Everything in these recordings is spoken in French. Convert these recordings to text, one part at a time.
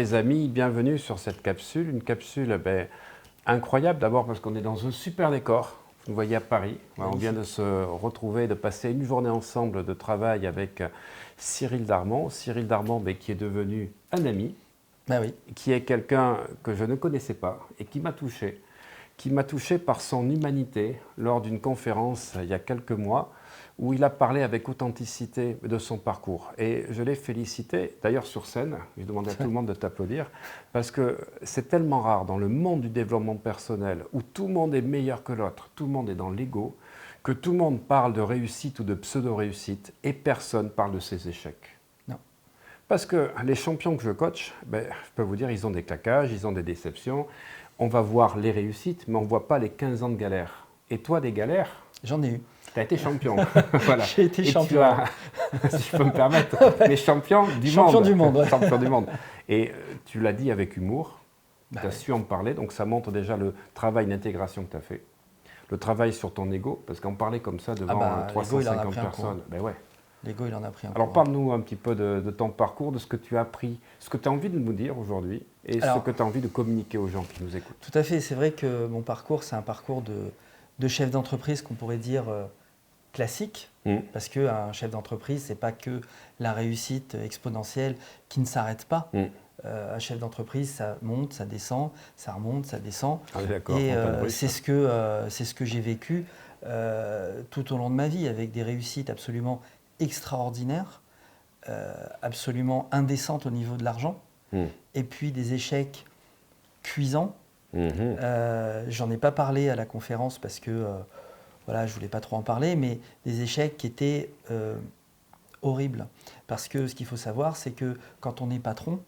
les amis, bienvenue sur cette capsule. Une capsule incroyable d'abord parce qu'on est dans un super décor. Vous nous voyez à Paris. On vient de se retrouver, de passer une journée ensemble de travail avec Cyril Darmon. Cyril Darmon qui est devenu un ami, qui est quelqu'un que je ne connaissais pas et qui m'a touché par son humanité lors d'une conférence il y a quelques mois où il a parlé avec authenticité de son parcours. Et je l'ai félicité, d'ailleurs sur scène, je demandais à tout le monde de t'applaudir, parce que c'est tellement rare dans le monde du développement personnel où tout le monde est meilleur que l'autre, tout le monde est dans l'ego, que tout le monde parle de réussite ou de pseudo-réussite et personne parle de ses échecs. Non. Parce que les champions que je coach, je peux vous dire, ils ont des claquages, ils ont des déceptions. On va voir les réussites, mais on ne voit pas les 15 ans de galère. Et toi, des galères? J'en ai eu. Tu as été champion. Voilà. J'ai été champion. Si je peux me permettre, mais champion du monde. Champion du monde. Et tu l'as dit avec humour, tu as su en parler, donc ça montre déjà le travail d'intégration que tu as fait. Le travail sur ton ego, parce qu'en parler comme ça devant 350 personnes, L'ego, il en a pris un coup. Alors parle-nous un petit peu de ton parcours, de ce que tu as appris, ce que tu as envie de nous dire aujourd'hui et ce que tu as envie de communiquer aux gens qui nous écoutent. Tout à fait, c'est vrai que mon parcours, c'est un parcours de chef d'entreprise qu'on pourrait dire classique, parce qu'un chef d'entreprise, ce n'est pas que la réussite exponentielle qui ne s'arrête pas. Un chef d'entreprise, ça monte, ça descend, ça remonte, ça descend. Et c'est ce que j'ai vécu tout au long de ma vie, avec des réussites absolument extraordinaires, absolument indécentes au niveau de l'argent, et puis des échecs cuisants. J'en ai pas parlé à la conférence parce que je voulais pas trop en parler, mais des échecs qui étaient horribles. Parce que ce qu'il faut savoir, c'est que quand on est patron,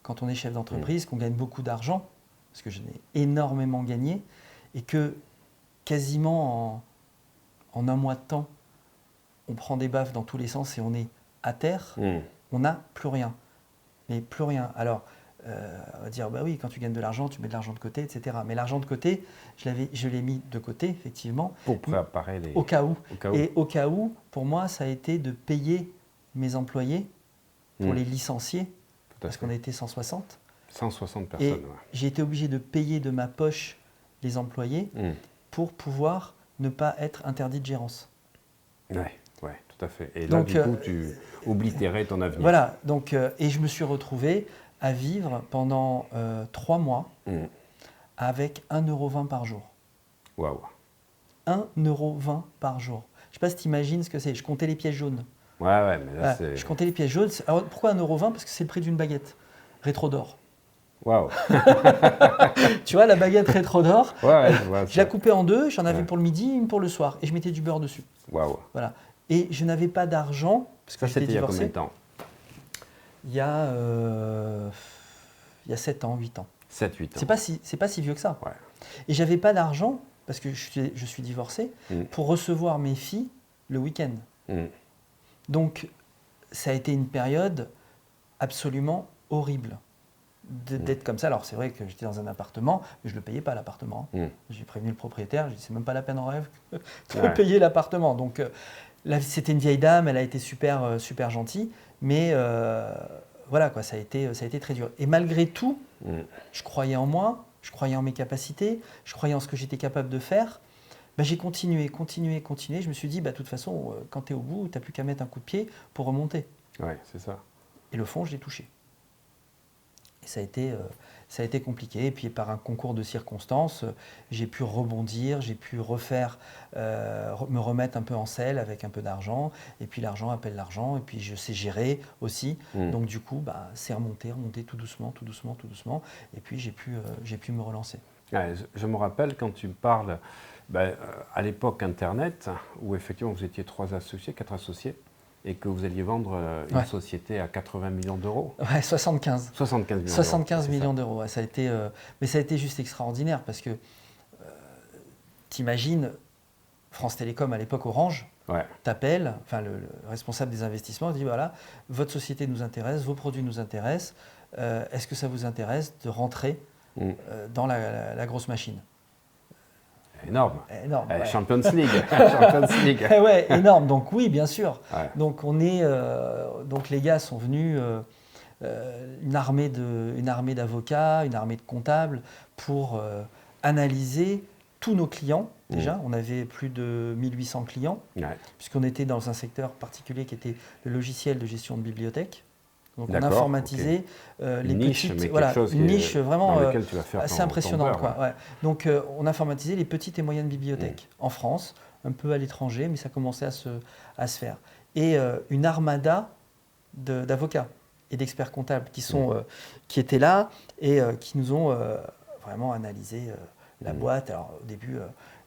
quand on est chef d'entreprise, qu'on gagne beaucoup d'argent, parce que j'en ai énormément gagné, et que quasiment en un mois de temps, on prend des baffes dans tous les sens et on est à terre, on n'a plus rien. Mais plus rien. Alors, on va dire, oui, quand tu gagnes de l'argent, tu mets de l'argent de côté, etc. Mais l'argent de côté, je l'ai mis de côté, effectivement. Pour préparer au cas où. Et au cas où, pour moi, ça a été de payer mes employés pour les licencier, parce qu'on était 160. 160 personnes, et j'ai été obligé de payer de ma poche les employés pour pouvoir ne pas être interdit de gérance. Oui, tout à fait. Et là, du coup, tu obliterais ton avenir. Voilà, donc, et je me suis retrouvé à vivre pendant 3 mois avec 1,20 € par jour. Waouh. 1,20 € par jour. Je ne sais pas si tu imagines ce que c'est. Je comptais les pièces jaunes. Ouais, mais là, c'est... Je comptais les pièces jaunes. Alors, pourquoi 1,20 €? Parce que c'est le prix d'une baguette rétro d'or. Waouh. Tu vois, la baguette rétro d'or, je la coupais en deux. J'en avais pour le midi, une pour le soir. Et je mettais du beurre dessus. Waouh. Voilà. Et je n'avais pas d'argent, parce que j'étais divorcé. Il y a combien de temps? Il y a 7 ans, 8 ans. 7-8 ans. C'est pas si vieux que ça. Ouais. Et j'avais pas d'argent, parce que je suis divorcé, pour recevoir mes filles le week-end. Donc, ça a été une période absolument horrible d'être comme ça. Alors, c'est vrai que j'étais dans un appartement, mais je ne le payais pas, l'appartement. J'ai prévenu le propriétaire, j'ai dit, c'est même pas la peine en rêve de payer l'appartement. Donc, là, c'était une vieille dame, elle a été super, super gentille, mais voilà, quoi, ça a été très dur. Et malgré tout, je croyais en moi, je croyais en mes capacités, je croyais en ce que j'étais capable de faire. J'ai continué. Je me suis dit, de toute façon, quand tu es au bout, tu n'as plus qu'à mettre un coup de pied pour remonter. Ouais, c'est ça. Et le fond, je l'ai touché. Et ça a été compliqué. Et puis, par un concours de circonstances, j'ai pu rebondir, j'ai pu refaire, me remettre un peu en selle avec un peu d'argent. Et puis, l'argent appelle l'argent. Et puis, je sais gérer aussi. Donc, du coup, c'est remonter tout doucement. Et puis, j'ai pu me relancer. Ouais, je me rappelle quand tu me parles... à l'époque Internet, où effectivement vous étiez 4 associés, et que vous alliez vendre une société à 80 millions d'euros. Ouais, 75. 75 millions 75 millions d'euros. Ouais, ça a été juste extraordinaire parce que t'imagines, France Télécom à l'époque Orange, t'appelle, le responsable des investissements, dit voilà, votre société nous intéresse, vos produits nous intéressent, est-ce que ça vous intéresse de rentrer dans la grosse machine? Énorme. Ouais. Champions League. Champions League. Ouais, énorme. Donc oui, bien sûr. Ouais. Donc donc les gars sont venus une armée d'avocats, une armée de comptables pour analyser tous nos clients. Déjà, on avait plus de 1800 clients, puisqu'on était dans un secteur particulier qui était le logiciel de gestion de bibliothèque. Donc on informatisait les petites, une niche vraiment assez impressionnante. Ouais. Donc on informatisait les petites et moyennes bibliothèques en France, un peu à l'étranger, mais ça commençait à se faire. Et une armada d'avocats et d'experts comptables qui étaient là et qui nous ont vraiment analysé la boîte. Alors au début,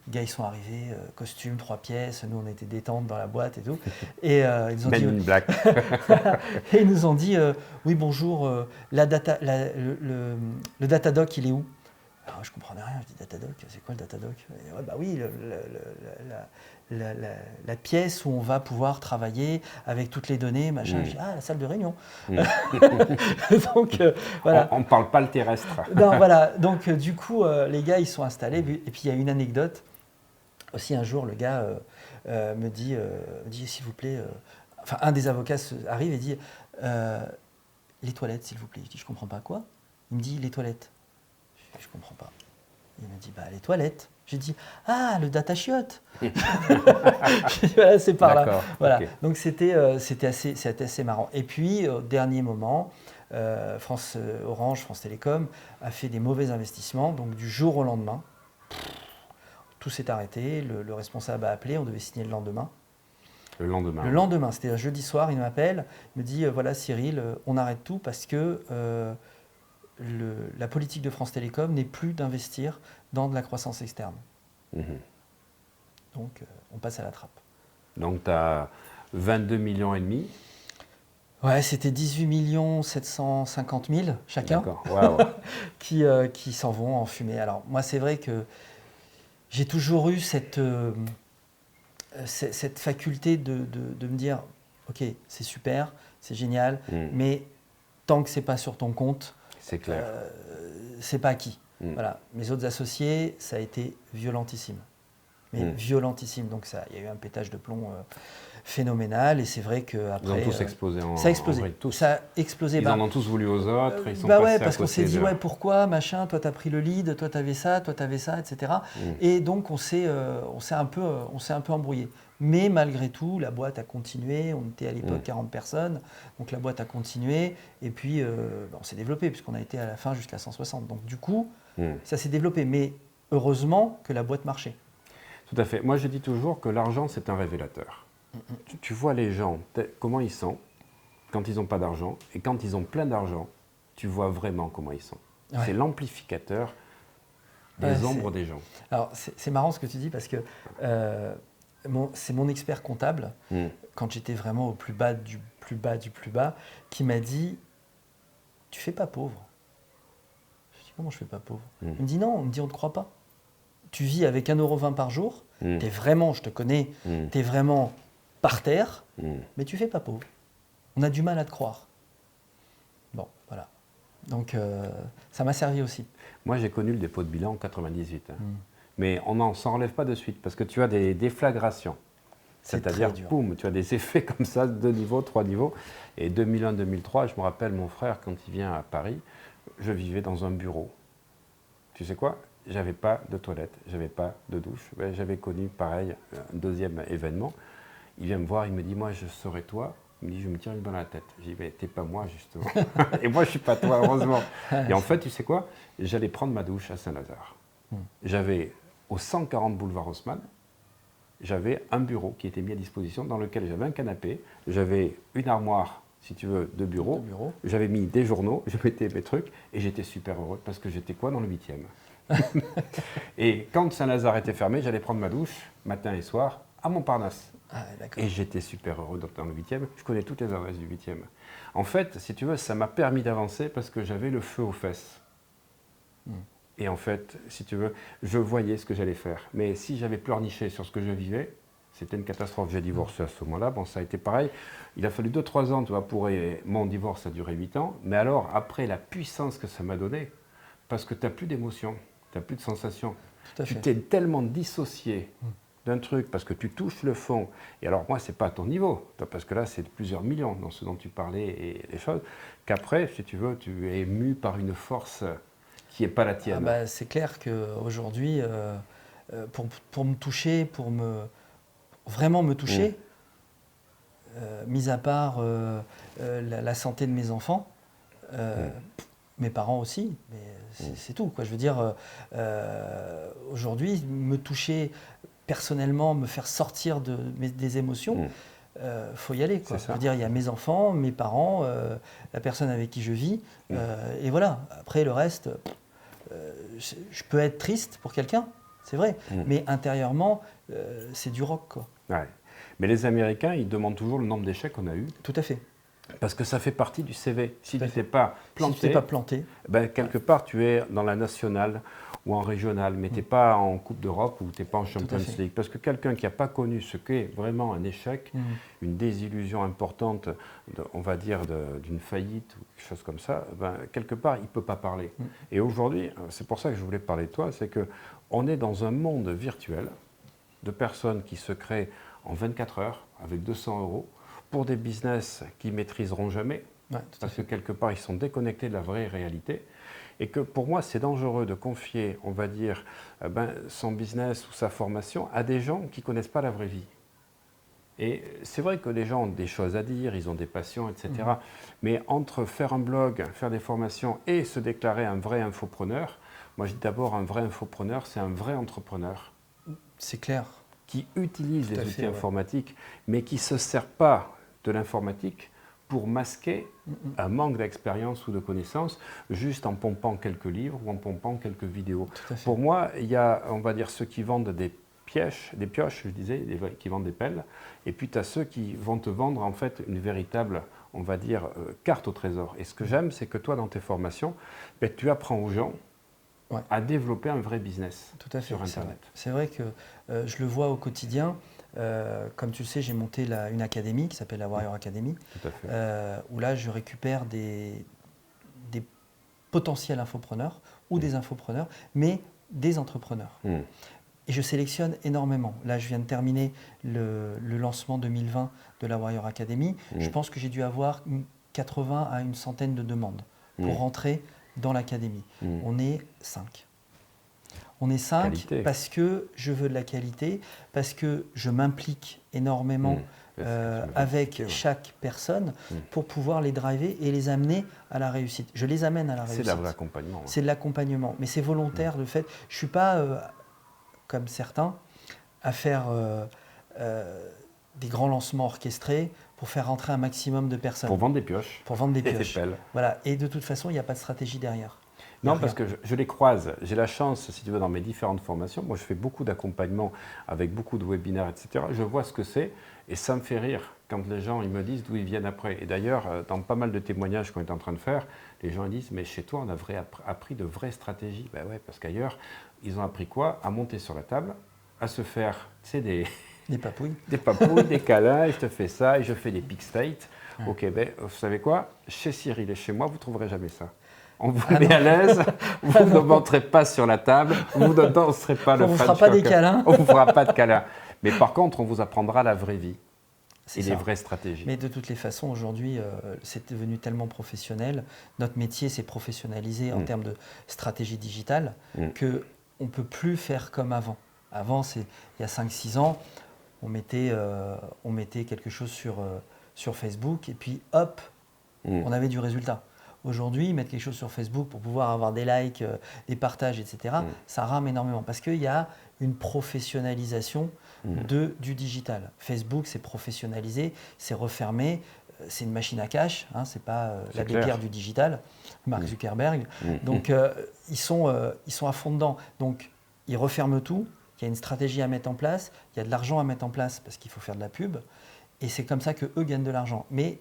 les gars ils sont arrivés, costume, 3 pièces, nous on était détente dans la boîte et tout. Et ils nous ont dit, une blague. et ils nous ont dit oui bonjour, le Datadoc il est où? Alors, je comprenais rien, je dis Datadoc, c'est quoi le Datadoc? Ouais, bah oui, la pièce où on va pouvoir travailler avec toutes les données, machin. Je dis, la salle de réunion. Donc, voilà. On ne parle pas le terrestre. Non, voilà. Donc, du coup, les gars, ils sont installés. Et puis, il y a une anecdote. Aussi, un jour, le gars me dit s'il vous plaît, enfin, un des avocats arrive et dit les toilettes, s'il vous plaît. Je dis, je comprends pas quoi. Il me dit, les toilettes. Je comprends pas. Il me dit, les toilettes. J'ai dit, le data chiotte. Voilà, c'est par là. Voilà. Okay. Donc c'était assez marrant. Et puis, au dernier moment, Orange, France Télécom a fait des mauvais investissements. Donc du jour au lendemain, tout s'est arrêté. Le responsable a appelé, on devait signer le lendemain. Le lendemain. Le lendemain, c'était un jeudi soir, il m'appelle, il me dit, voilà Cyril, on arrête tout parce que la politique de France Télécom n'est plus d'investir dans de la croissance externe. Donc, on passe à la trappe. Donc, tu as 22 millions et demi. Ouais, c'était 18 750 000 chacun. D'accord, wow. qui s'en vont en fumée. Alors, moi, c'est vrai que j'ai toujours eu cette faculté de me dire, ok, c'est super, c'est génial, mais tant que c'est pas sur ton compte, c'est clair. C'est pas acquis. Voilà. Mes autres associés, ça a été violentissime. Mais violentissime. Donc il y a eu un pétage de plomb phénoménal. Et c'est vrai qu'après. Ils ont tous explosé ça a explosé. Ça a explosé. Ils en ont tous voulu aux autres. Ils sont passés parce qu'on s'est dit, pourquoi, machin, toi t'as pris le lead, toi t'avais ça, etc. Et donc on s'est un peu embrouillé. Mais malgré tout, la boîte a continué. On était à l'époque 40 personnes. Donc la boîte a continué. Et puis, on s'est développé puisqu'on a été à la fin jusqu'à 160. Donc du coup, ça s'est développé. Mais heureusement que la boîte marchait. Tout à fait. Moi, je dis toujours que l'argent, c'est un révélateur. Tu vois les gens, comment ils sont quand ils n'ont pas d'argent. Et quand ils ont plein d'argent, tu vois vraiment comment ils sont. Ouais. C'est l'amplificateur des ombres des gens. Alors, c'est marrant ce que tu dis parce que c'est mon expert comptable, quand j'étais vraiment au plus bas du plus bas, qui m'a dit « Tu fais pas pauvre ». Je dis « Comment je fais pas pauvre ?» Il me dit « Non, on ne te croit pas. Tu vis avec 1,20 € par jour, t'es vraiment, je te connais, t'es vraiment par terre, mais tu fais pas pauvre. On a du mal à te croire. » Bon, voilà. Donc, ça m'a servi aussi. Moi, j'ai connu le dépôt de bilan en 98. Mais on n'en s'en relève pas de suite parce que tu as des déflagrations. C'est-à-dire, boum, tu as des effets comme ça, 2 niveaux, 3 niveaux. Et 2001-2003, je me rappelle mon frère, quand il vient à Paris, je vivais dans un bureau. Tu sais quoi ? J'avais pas de toilette, j'avais pas de douche. J'avais connu, pareil, un deuxième événement. Il vient me voir, il me dit, moi, je serai toi. Il me dit, je vais me tirer une balle dans la tête. Je dis, mais t'es pas moi, justement. Et moi, je suis pas toi, heureusement. Et en fait, tu sais quoi ? J'allais prendre ma douche à Saint-Lazare. J'avais, au 140 boulevard Haussmann, j'avais un bureau qui était mis à disposition dans lequel j'avais un canapé, j'avais une armoire, si tu veux, de bureau. J'avais mis des journaux, je mettais mes trucs et j'étais super heureux parce que j'étais quoi dans le 8e. Et quand Saint-Lazare était fermé, j'allais prendre ma douche, matin et soir, à Montparnasse. Et j'étais super heureux dans le 8e. Je connais toutes les adresses du 8e. En fait, si tu veux, ça m'a permis d'avancer parce que j'avais le feu aux fesses. Et en fait, si tu veux, je voyais ce que j'allais faire. Mais si j'avais pleurniché sur ce que je vivais, c'était une catastrophe. J'ai divorcé à ce moment-là. Bon, ça a été pareil. Il a fallu 2-3 ans, tu vois, pour mon divorce a duré 8 ans. Mais alors, après, la puissance que ça m'a donné, parce que tu n'as plus d'émotion, tu n'as plus de sensation. Tu t'es tellement dissocié d'un truc parce que tu touches le fond, et alors moi, c'est pas à ton niveau, parce que là, c'est plusieurs millions dans ce dont tu parlais et les choses, qu'après, si tu veux, tu es ému par une force qui n'est pas la tienne. C'est clair qu'aujourd'hui, pour me toucher, vraiment me toucher, mis à part la santé de mes enfants, mes parents aussi, mais c'est tout, quoi. Je veux dire, aujourd'hui, me toucher personnellement, me faire sortir des émotions, faut y aller, quoi. Je veux dire, il y a mes enfants, mes parents, la personne avec qui je vis, et voilà. Après, le reste, je peux être triste pour quelqu'un, c'est vrai, mais intérieurement, c'est du rock, quoi. Ouais. Mais les Américains, ils demandent toujours le nombre d'échecs qu'on a eu. Tout à fait. Parce que ça fait partie du CV. Si tu n'es pas planté, quelque part, tu es dans la nationale ou en régionale, mais tu n'es pas en Coupe d'Europe ou tu n'es pas en Champions League. Parce que quelqu'un qui n'a pas connu ce qu'est vraiment un échec, une désillusion importante, on va dire, d'une faillite ou quelque chose comme ça, quelque part, il ne peut pas parler. Et aujourd'hui, c'est pour ça que je voulais parler de toi, c'est qu'on est dans un monde virtuel de personnes qui se créent en 24 heures avec 200 € pour des business qu'ils ne maîtriseront jamais, parce que quelque part, ils sont déconnectés de la vraie réalité. Et que pour moi, c'est dangereux de confier, on va dire, son business ou sa formation à des gens qui ne connaissent pas la vraie vie. Et c'est vrai que les gens ont des choses à dire, ils ont des passions, etc. Mais entre faire un blog, faire des formations et se déclarer un vrai infopreneur, moi je dis d'abord un vrai infopreneur, c'est un vrai entrepreneur. C'est clair. Qui utilise les outils informatiques, mais qui ne se sert pas de l'informatique pour masquer un manque d'expérience ou de connaissances, juste en pompant quelques livres ou en pompant quelques vidéos. Pour moi, il y a, on va dire, ceux qui vendent des pioches, je disais, qui vendent des pelles, et puis tu as ceux qui vont te vendre en fait une véritable, on va dire, carte au trésor. Et ce que j'aime, c'est que toi, dans tes formations, tu apprends aux gens à développer un vrai business sur Internet. C'est vrai que je le vois au quotidien. Comme tu le sais, j'ai monté une académie qui s'appelle la Warrior Academy, où là, je récupère des potentiels infopreneurs ou des infopreneurs, mais des entrepreneurs. Et je sélectionne énormément. Là, je viens de terminer le lancement 2020 de la Warrior Academy. Je pense que j'ai dû avoir 80 à une centaine de demandes pour rentrer dans l'académie. On est 5. On est 5 parce que je veux de la qualité, parce que je m'implique énormément avec chaque personne pour pouvoir les driver et les amener à la réussite. Je les amène à la réussite. C'est de l'accompagnement. C'est de l'accompagnement, mais c'est volontaire de fait. Je ne suis pas, comme certains, à faire des grands lancements orchestrés pour faire rentrer un maximum de personnes. Pour vendre des pioches. Pour vendre des pioches. Voilà. Et de toute façon, il n'y a pas de stratégie derrière. Non, parce que je les croise. J'ai la chance, si tu veux, dans mes différentes formations. Moi, je fais beaucoup d'accompagnement avec beaucoup de webinaires, etc. Je vois ce que c'est et ça me fait rire quand les gens ils me disent d'où ils viennent après. Et d'ailleurs, dans pas mal de témoignages qu'on est en train de faire, les gens ils disent « mais chez toi, on a appris de vraies stratégies ». Ben ouais, parce qu'ailleurs, ils ont appris quoi? À monter sur la table, à se faire, tu sais, des papouilles. Des papouilles, des câlins, et je te fais ça, et je fais des pics state. Ok, vous savez quoi? Chez Cyril et chez moi, vous ne trouverez jamais ça. On vous met à l'aise, vous ne monterez pas sur la table, vous ne danserez pas le on ne vous fera pas des câlins. On ne vous fera pas de câlins. Mais par contre, on vous apprendra la vraie vie et les vraies stratégies. Mais de toutes les façons, aujourd'hui, c'est devenu tellement professionnel. Notre métier s'est professionnalisé en termes de stratégie digitale qu'on ne peut plus faire comme avant. Avant, il y a 5-6 ans, on mettait quelque chose sur Facebook et puis hop, on avait du résultat. Aujourd'hui, mettre quelque chose sur Facebook pour pouvoir avoir des likes, des partages, etc., ça rame énormément parce qu'il y a une professionnalisation du digital. Facebook, c'est professionnalisé, c'est refermé, c'est une machine à cash, hein, c'est pas la guerre du digital, Mark Zuckerberg. Donc, ils sont à fond dedans. Donc, ils referment tout, il y a une stratégie à mettre en place, il y a de l'argent à mettre en place parce qu'il faut faire de la pub, et c'est comme ça qu'eux gagnent de l'argent. Mais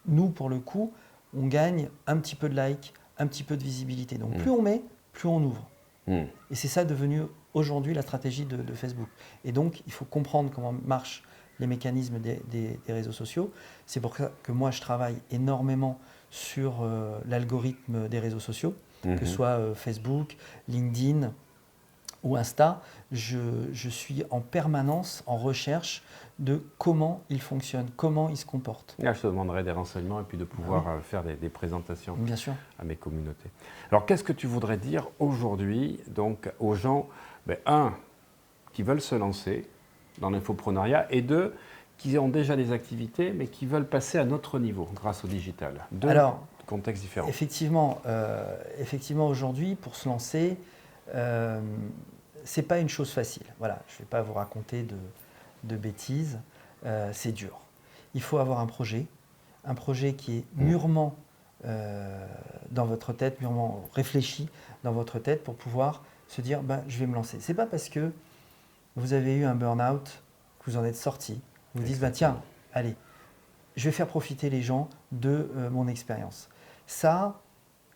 nous, pour le coup, on gagne un petit peu de like, un petit peu de visibilité. Donc plus on met, plus on ouvre. Et c'est ça devenu aujourd'hui la stratégie de Facebook. Et donc il faut comprendre comment marchent les mécanismes des réseaux sociaux. C'est pour ça que moi je travaille énormément sur l'algorithme des réseaux sociaux, que ce soit Facebook, LinkedIn, ou Insta, je suis en permanence en recherche de comment il fonctionne, comment il se comporte. Là, je te demanderai des renseignements et puis de pouvoir faire des présentations Bien sûr. à mes communautés. Alors, qu'est-ce que tu voudrais dire aujourd'hui donc, aux gens, un, qui veulent se lancer dans l'infoprenariat et deux, qui ont déjà des activités mais qui veulent passer à notre niveau grâce au digital? Deux contextes différents. Effectivement, aujourd'hui, pour se lancer, c'est pas une chose facile. Voilà, je ne vais pas vous raconter de bêtises, c'est dur. Il faut avoir un projet qui est mûrement dans votre tête, mûrement réfléchi dans votre tête pour pouvoir se dire je vais me lancer. C'est pas parce que vous avez eu un burn-out que vous en êtes sorti. Vous dites tiens, allez, je vais faire profiter les gens de mon expérience. Ça,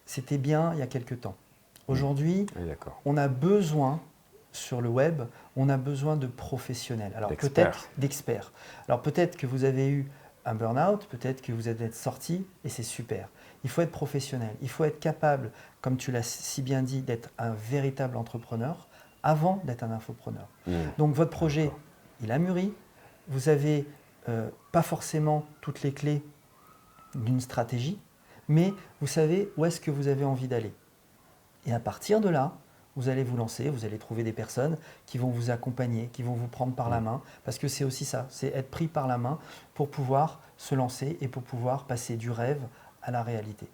c'était bien il y a quelques temps. Aujourd'hui, on a besoin, sur le web, on a besoin de professionnels. Alors peut-être d'experts. Alors peut-être que vous avez eu un burn-out, peut-être que vous êtes sorti et c'est super. Il faut être professionnel, il faut être capable, comme tu l'as si bien dit, d'être un véritable entrepreneur avant d'être un infopreneur. Donc votre projet, il a mûri, vous n'avez pas forcément toutes les clés d'une stratégie, mais vous savez où est-ce que vous avez envie d'aller. Et à partir de là, vous allez vous lancer, vous allez trouver des personnes qui vont vous accompagner, qui vont vous prendre par la main, parce que c'est aussi ça, c'est être pris par la main pour pouvoir se lancer et pour pouvoir passer du rêve à la réalité.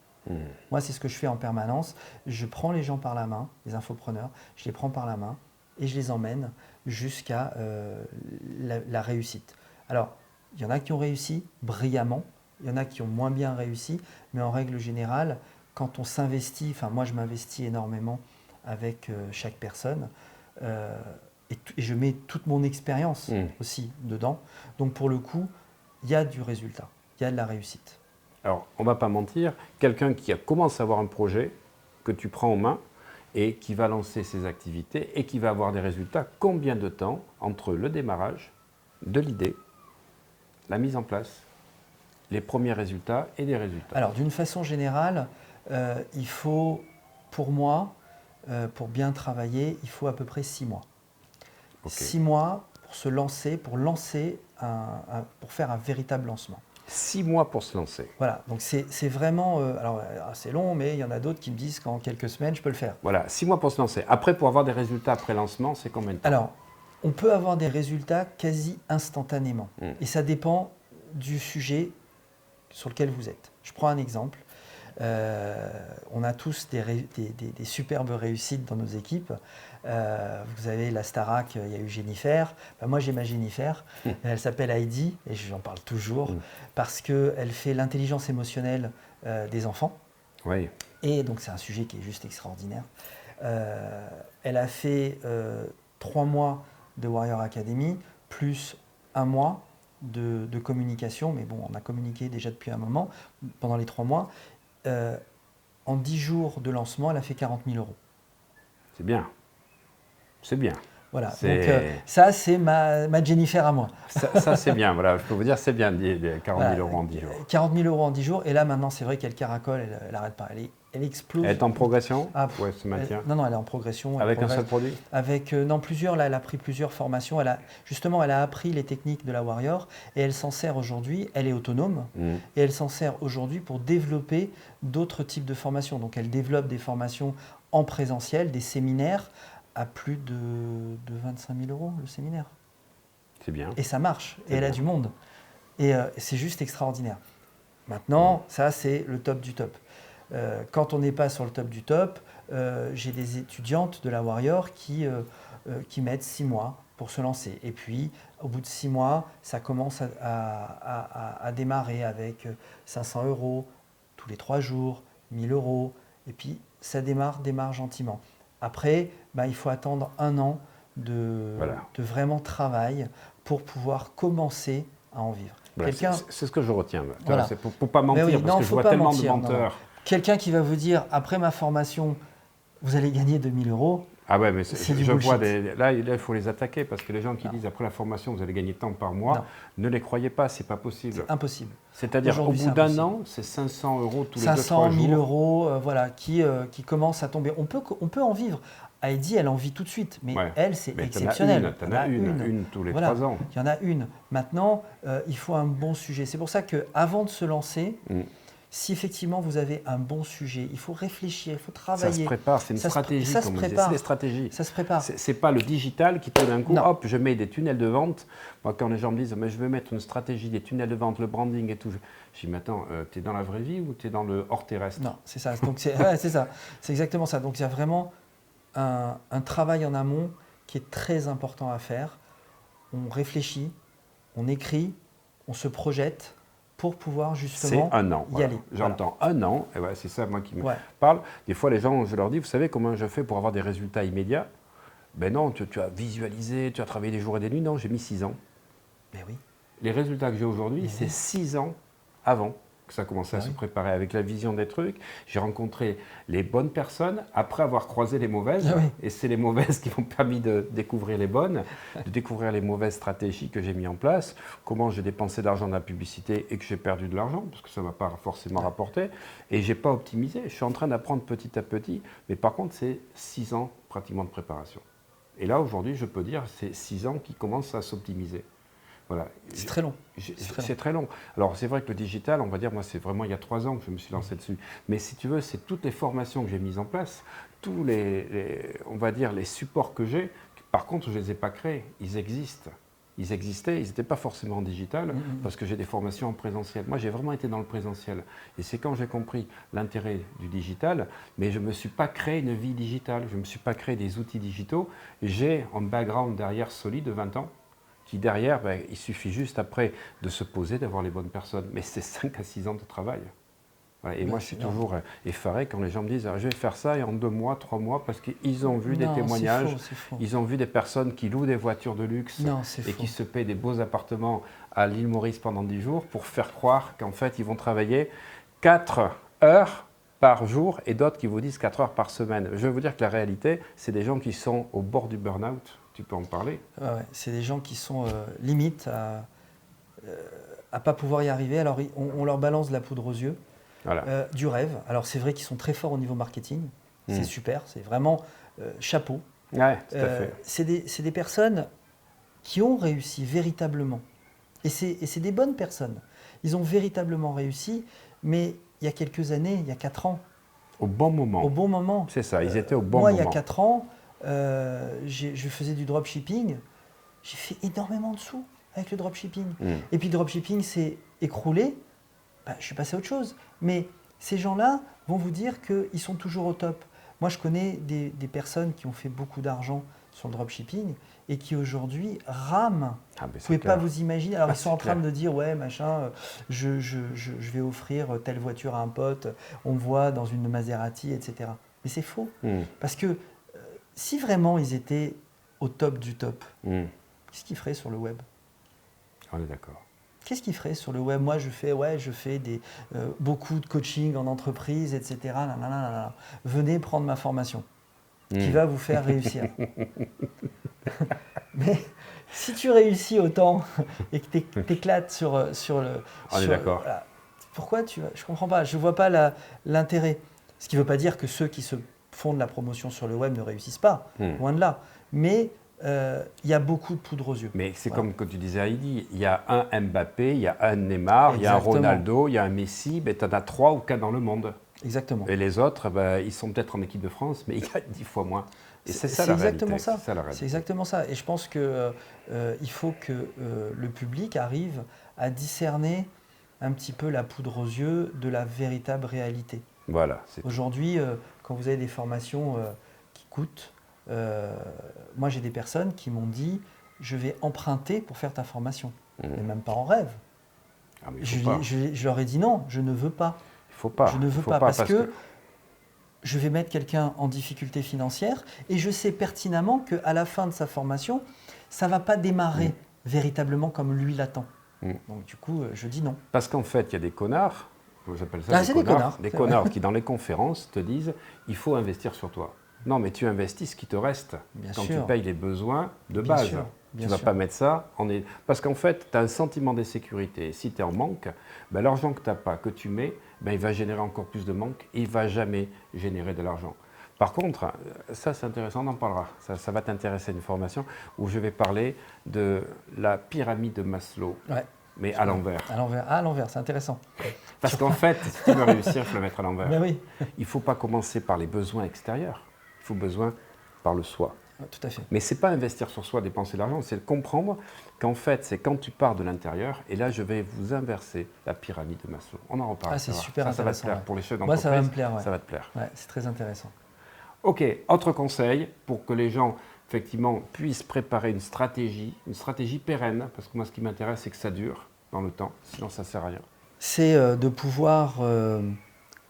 Moi, c'est ce que je fais en permanence. Je prends les gens par la main, les infopreneurs, je les prends par la main et je les emmène jusqu'à la réussite. Alors, il y en a qui ont réussi brillamment, il y en a qui ont moins bien réussi, mais en règle générale, quand on s'investit, moi je m'investis énormément avec chaque personne et je mets toute mon expérience aussi dedans. Donc pour le coup, il y a du résultat, il y a de la réussite. Alors, on ne va pas mentir, quelqu'un qui a commencé à avoir un projet que tu prends en main et qui va lancer ses activités et qui va avoir des résultats, combien de temps entre le démarrage de l'idée, la mise en place, les premiers résultats et des résultats? Alors, d'une façon générale, il faut, pour moi, pour bien travailler, il faut à peu près 6 mois. 6 mois pour se lancer, pour faire un véritable lancement. 6 mois pour se lancer. Voilà, donc c'est vraiment, alors c'est long, mais il y en a d'autres qui me disent qu'en quelques semaines, je peux le faire. Voilà, 6 mois pour se lancer. Après, pour avoir des résultats après lancement, c'est combien de temps? Alors, on peut avoir des résultats quasi instantanément. Et ça dépend du sujet sur lequel vous êtes. Je prends un exemple. On a tous des superbes réussites dans nos équipes. Vous avez la Starac, il y a eu Jennifer. Moi, j'ai ma Jennifer. Elle s'appelle Heidi et j'en parle toujours parce qu'elle fait l'intelligence émotionnelle des enfants. Oui. Et donc, c'est un sujet qui est juste extraordinaire. Elle a fait 3 mois de Warrior Academy, plus 1 mois de communication. Mais bon, on a communiqué déjà depuis un moment, pendant les 3 mois. En 10 jours de lancement, elle a fait 40 000 euros. C'est bien. C'est bien. Voilà, donc ça, c'est ma Jennifer à moi. Ça c'est bien, voilà. Je peux vous dire, c'est bien, 40 000 euros en 10 jours. 40 000 euros en 10 jours, et là, maintenant, c'est vrai qu'elle caracole, elle n'arrête pas, elle explose. Elle est en progression? Oui, elle se maintient. Non, elle est en progression. Avec un seul produit? Avec, plusieurs. Là, elle a pris plusieurs formations. Elle a appris les techniques de la Warrior, et elle s'en sert aujourd'hui. Elle est autonome, et elle s'en sert aujourd'hui pour développer d'autres types de formations. Donc, elle développe des formations en présentiel, des séminaires, à plus de 25 000 euros le séminaire. C'est bien. Et ça marche, et elle a du monde. Et c'est juste extraordinaire. Maintenant, ça c'est le top du top. Quand on n'est pas sur le top du top, j'ai des étudiantes de la Warrior qui mettent 6 mois pour se lancer. Et puis, au bout de 6 mois, ça commence à démarrer avec 500 euros tous les 3 jours, 1 000 euros. Et puis, ça démarre gentiment. Après, il faut attendre 1 an de vraiment travail pour pouvoir commencer à en vivre. Voilà, c'est ce que je retiens. Voilà. C'est pour ne pas mentir, parce que je vois tellement de menteurs. Quelqu'un qui va vous dire, après ma formation, vous allez gagner 2 000 euros. Ah ouais, mais c'est du je vois bullshit. là, il faut les attaquer parce que les gens qui Non. disent après la formation, vous allez gagner tant par mois, Non. ne les croyez pas, c'est pas possible. C'est impossible. C'est-à-dire au Aujourd'hui, bout c'est d'un impossible. an, c'est 500 € tous les 500, 2-3 1000 jours. euros, voilà, qui commencent à tomber. On peut en vivre. Heidi, elle en vit tout de suite, mais Ouais. elle, c'est Mais exceptionnel. t'en as une tous les Voilà, 3 ans. il y en a une. Maintenant, il faut un bon sujet. C'est pour ça qu'avant de se lancer, Mm. si effectivement vous avez un bon sujet, il faut réfléchir, il faut Ça se travailler. prépare, c'est une stratégie, ça se comme on disait. prépare. C'est des stratégies. Ça se prépare. C'est pas le digital qui tout d'un coup, Non. hop, je mets des tunnels de vente. Moi, quand les gens me disent, mais je veux mettre une stratégie, des tunnels de vente, le branding et tout, je dis, mais attends, tu es dans la vraie vie ou tu es dans le hors terrestre? Non, c'est ça. Donc ouais, c'est ça. C'est exactement ça. Donc il y a vraiment un travail en amont qui est très important à faire. On réfléchit, on écrit, on se projette pour pouvoir C'est justement un an. y Voilà. aller. J'entends un an, et ouais, c'est ça moi qui me Ouais. parle. Des fois, les gens, je leur dis, vous savez comment je fais pour avoir des résultats immédiats? Ben non, tu as visualisé, tu as travaillé des jours et des nuits. Non, j'ai mis 6 ans. Mais oui. Les résultats que j'ai aujourd'hui, Mais c'est oui. 6 ans avant que ça commençait à Ah se oui. préparer avec la vision des trucs. J'ai rencontré les bonnes personnes après avoir croisé les mauvaises. Ah oui. Et c'est les mauvaises qui m'ont permis de découvrir les bonnes, de découvrir les mauvaises stratégies que j'ai mis en place, comment j'ai dépensé de l'argent dans la publicité et que j'ai perdu de l'argent, parce que ça ne m'a pas forcément rapporté. Et je n'ai pas optimisé. Je suis en train d'apprendre petit à petit. Mais par contre, c'est 6 ans pratiquement de préparation. Et là, aujourd'hui, je peux dire c'est 6 ans qui commencent à s'optimiser. Voilà. C'est très long. C'est très long. Alors, c'est vrai que le digital, on va dire, moi, c'est vraiment il y a 3 ans que je me suis lancé dessus. Mais si tu veux, c'est toutes les formations que j'ai mises en place, tous on va dire, les supports que j'ai. Par contre, je ne les ai pas créés. Ils existent. Ils existaient, ils n'étaient pas forcément en digital, parce que j'ai des formations en présentiel. Moi, j'ai vraiment été dans le présentiel. Et c'est quand j'ai compris l'intérêt du digital, mais je ne me suis pas créé une vie digitale, je ne me suis pas créé des outils digitaux. J'ai un background derrière solide de 20 ans, qui derrière, ben, il suffit juste après de se poser, d'avoir les bonnes personnes. Mais c'est 5 à 6 ans de travail. Voilà. Et moi, je suis toujours effaré quand les gens me disent je vais faire ça et en 2 mois, 3 mois, parce qu'ils ont vu des témoignages, c'est faux. ils ont vu des personnes qui louent des voitures de luxe Non, c'est et faux. qui se paient des beaux appartements à l'île Maurice pendant 10 jours pour faire croire qu'en fait, ils vont travailler 4 heures par jour et d'autres qui vous disent 4 heures par semaine. Je vais vous dire que la réalité, c'est des gens qui sont au bord du burn-out. Tu peux en parler. Ouais, c'est des gens qui sont limite à pas pouvoir y arriver. Alors, on leur balance de la poudre aux yeux, Voilà. du rêve. Alors, c'est vrai qu'ils sont très forts au niveau marketing. C'est super. C'est vraiment chapeau. Ouais, tout à fait. C'est des personnes qui ont réussi véritablement. Et c'est des bonnes personnes. Ils ont véritablement réussi, mais il y a quelques années, il y a 4 ans, Au bon moment. au bon moment. C'est ça, ils étaient au bon Moi, moment. il y a 4 ans, je faisais du dropshipping. J'ai fait énormément de sous avec le dropshipping. Et puis le dropshipping s'est écroulé. Ben, je suis passé à autre chose. Mais ces gens-là vont vous dire qu'ils sont toujours au top. Moi, je connais des personnes qui ont fait beaucoup d'argent sur le dropshipping et qui aujourd'hui rament. Ah, Vous ne pouvez pas vous imaginer. Alors, Ah, ils sont en c'est train clair. de dire ouais, machin, je vais offrir telle voiture à un pote, on me voit dans une Maserati, etc. Mais c'est faux. Parce que si vraiment ils étaient au top du top, qu'est-ce qu'ils feraient sur le web? On est d'accord. Qu'est-ce qu'ils feraient sur le web? Moi, je fais beaucoup de coaching en entreprise, etc. Nanana. Venez prendre ma formation qui va vous faire réussir. Mais si tu réussis autant et que tu t'éclates sur le... On est d'accord. Voilà, pourquoi tu vas... Je ne comprends pas, je ne vois pas l'intérêt. Ce qui ne veut pas dire que ceux qui se font de la promotion sur le web ne réussissent pas, loin de là. Mais il y a beaucoup de poudre aux yeux. Mais c'est Voilà. comme quand tu disais Heidi, il y a un Mbappé, il y a un Neymar, il y a un Exactement. Ronaldo, il y a un Messi, ben, tu en as 3 ou 4 dans le monde. Exactement. Et les autres, ben, ils sont peut-être en équipe de France, mais ils gagnent 10 fois moins. Et c'est ça la réalité. exactement ça. C'est ça la réalité. C'est exactement ça. Et je pense que il faut que le public arrive à discerner un petit peu la poudre aux yeux de la véritable réalité. Voilà. C'est tout. Aujourd'hui, quand vous avez des formations qui coûtent, moi j'ai des personnes qui m'ont dit je vais emprunter pour faire ta formation. Mais même pas en rêve. Ah, mais il faut pas. Je leur ai dit non, je ne veux pas. Il faut pas. Je ne veux Faut pas parce que je vais mettre quelqu'un en difficulté financière et je sais pertinemment qu'à la fin de sa formation, ça ne va pas démarrer véritablement comme lui l'attend. Donc du coup, je dis non. Parce qu'en fait, il y a des connards, j'appelle ça c'est des connards. des connards qui dans les conférences te disent il faut investir sur toi. Non, mais tu investis ce qui te reste quand tu sûr. payes les besoins de Bien base. sûr, Tu ne vas pas mettre ça Parce qu'en fait, tu as un sentiment d'insécurité. Si tu es en manque, ben, l'argent que tu n'as pas, que tu mets, ben, il va générer encore plus de manque et il ne va jamais générer de l'argent. Par contre, ça c'est intéressant, on en parlera. Ça va t'intéresser, une formation où je vais parler de la pyramide de Maslow, Ouais. mais à l'envers. À l'envers, c'est intéressant. Parce qu'en fait, si tu veux réussir, il faut le mettre à l'envers. Mais oui. Il ne faut pas commencer par les besoins extérieurs, il faut besoin par le soi. Tout à fait. Mais ce n'est pas investir sur soi, dépenser de l'argent, c'est comprendre qu'en fait, c'est quand tu pars de l'intérieur, et là, je vais vous inverser la pyramide de Maslow. On en reparle. Ah, c'est super intéressant. Ça va te plaire. Pour les chefs Moi, d'entreprise, ça va me plaire. Ouais. Ça va te plaire. Ouais, c'est très intéressant. Ok, autre conseil pour que les gens, effectivement, puissent préparer une stratégie pérenne, parce que moi, ce qui m'intéresse, c'est que ça dure dans le temps, sinon ça ne sert à rien. C'est de pouvoir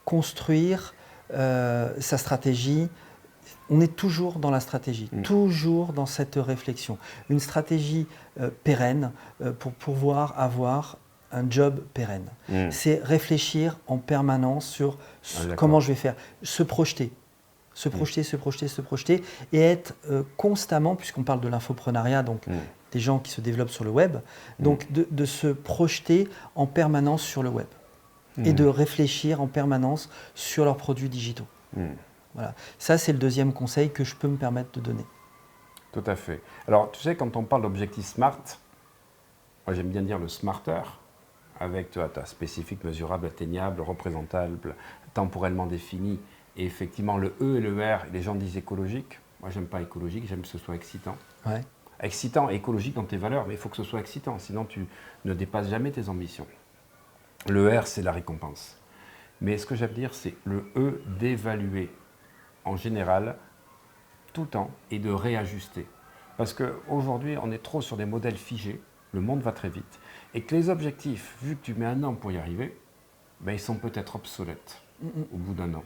construire sa stratégie. On est toujours dans la stratégie, toujours dans cette réflexion. Une stratégie pérenne pour pouvoir avoir un job pérenne. C'est réfléchir en permanence sur comment je vais faire, se projeter. Se projeter et être constamment, puisqu'on parle de l'infoprenariat, donc des gens qui se développent sur le web, donc de se projeter en permanence sur le web et de réfléchir en permanence sur leurs produits digitaux. Voilà. Ça, c'est le deuxième conseil que je peux me permettre de donner. Tout à fait. Alors, tu sais, quand on parle d'objectif SMART, moi j'aime bien dire le smarter, avec ta spécifique, mesurable, atteignable, représentable, temporellement défini, et effectivement le E et le R, les gens disent écologique. Moi, j'aime pas écologique, j'aime que ce soit excitant. Ouais. Excitant et écologique dans tes valeurs, mais il faut que ce soit excitant, sinon tu ne dépasses jamais tes ambitions. Le R, c'est la récompense. Mais ce que j'aime dire, c'est le E d'évaluer en général tout le temps et de réajuster. Parce qu'aujourd'hui, on est trop sur des modèles figés, le monde va très vite, et que les objectifs, vu que tu mets un an pour y arriver, ben, ils sont peut-être obsolètes au bout d'un an.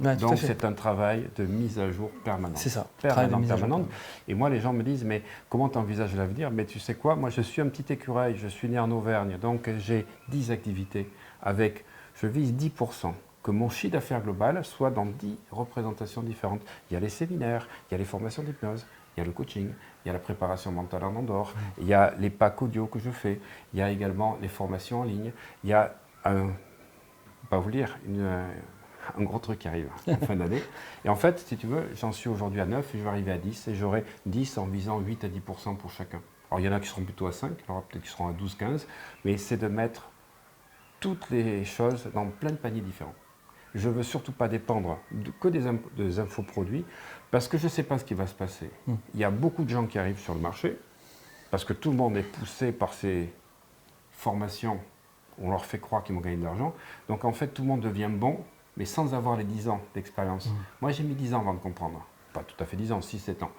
Ouais, donc c'est un travail de mise à jour permanente. C'est ça, permanente. Et moi, les gens me disent, mais comment tu envisages l'avenir? Mais tu sais quoi, moi je suis un petit écureuil, je suis né en Auvergne, donc j'ai 10 activités avec, je vise 10%. Que mon chiffre d'affaires global soit dans 10 représentations différentes. Il y a les séminaires, il y a les formations d'hypnose, il y a le coaching, il y a la préparation mentale en Andorre, il y a les packs audio que je fais, il y a également les formations en ligne, il y a pas vous lire, un gros truc qui arrive en fin d'année. Et en fait, si tu veux, j'en suis aujourd'hui à 9 et je vais arriver à 10 et j'aurai 10 en visant 8 à 10% pour chacun. Alors il y en a qui seront plutôt à 5, alors peut-être qui seront à 12, 15, mais c'est de mettre toutes les choses dans plein de paniers différents. Je ne veux surtout pas dépendre que des infoproduits parce que je ne sais pas ce qui va se passer. Il y a beaucoup de gens qui arrivent sur le marché parce que tout le monde est poussé par ces formations. On leur fait croire qu'ils vont gagner de l'argent. Donc en fait, tout le monde devient bon, mais sans avoir les 10 ans d'expérience. Moi, j'ai mis 10 ans avant de comprendre. Pas tout à fait 10 ans, 6-7 ans.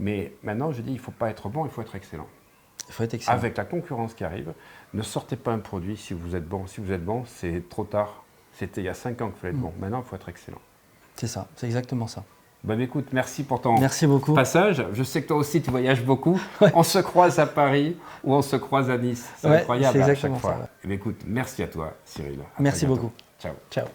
Mais maintenant, je dis, il ne faut pas être bon, il faut être excellent. Il faut être excellent. Avec la concurrence qui arrive, ne sortez pas un produit si vous êtes bon. Si vous êtes bon, c'est trop tard. C'était il y a 5 ans qu'il fallait être bon. Maintenant, il faut être excellent. C'est ça, c'est exactement ça. Ben, écoute, merci pour ton passage. Je sais que toi aussi, tu voyages beaucoup. Ouais. On se croise à Paris ou on se croise à Nice. C'est incroyable à chaque fois. Ouais. Ben, écoute, merci à toi, Cyril. Merci beaucoup. Ciao. Ciao.